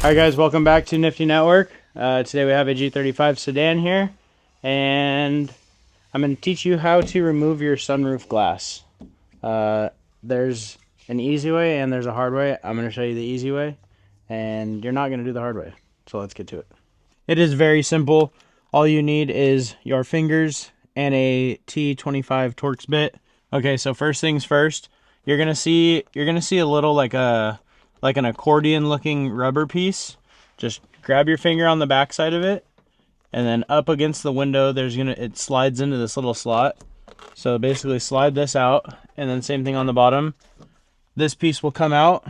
Alright guys, welcome back to Nifty Network. Today we have a G35 Sedan here, and I'm going to teach you how to remove your sunroof glass. There's an easy way and there's a hard way. I'm going to show you the easy way, and you're not going to do the hard way. So let's get to it. It is very simple. All you need is your fingers and a T25 Torx bit. Okay, so first things first, you're gonna see a little like an accordion looking rubber piece. Just grab your finger on the back side of it, and then up against the window it slides into this little slot. So basically slide this out, and then same thing on the bottom. This piece will come out,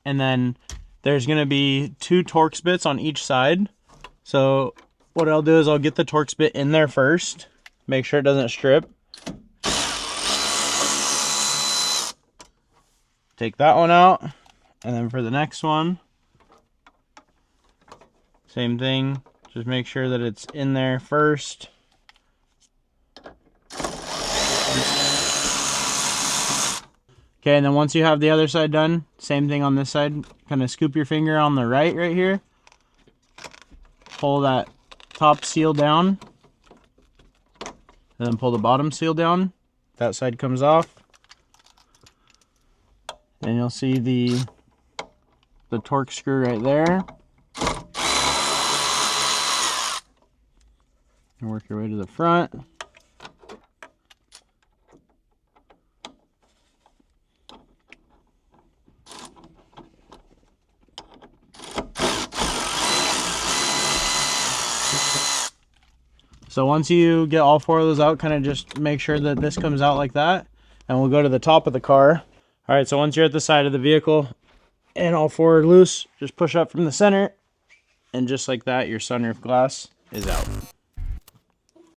and then there's gonna be two Torx bits on each side. So what I'll do is I'll get the Torx bit in there first, make sure it doesn't strip. Take that one out, and then for the next one, same thing, just make sure that it's in there first. Okay, and then once you have the other side done, same thing on this side. Kind of scoop your finger on the right here. Pull that top seal down, and then pull the bottom seal down. That side comes off. And you'll see the Torx screw right there. And work your way to the front. So once you get all four of those out, kind of just make sure that this comes out like that, and we'll go to the top of the car. All right, so once you're at the side of the vehicle and all four are loose, just push up from the center, and just like that, your sunroof glass is out.